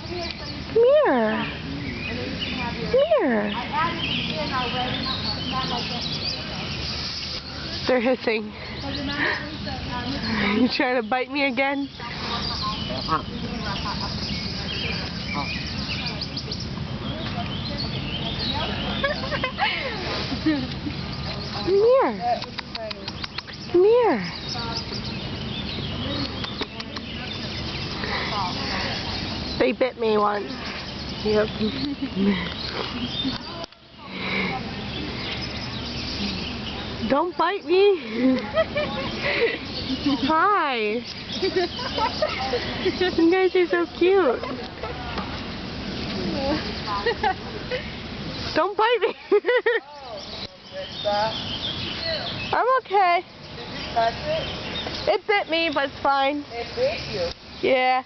Come here. Come here. They're hissing. You trying to bite me again? Come here. Come here. They bit me once. Yep. Don't bite me. Hi. You guys are so cute. Don't bite me. I'm okay. Did you touch it? It bit me, but it's fine. It bit you? Yeah.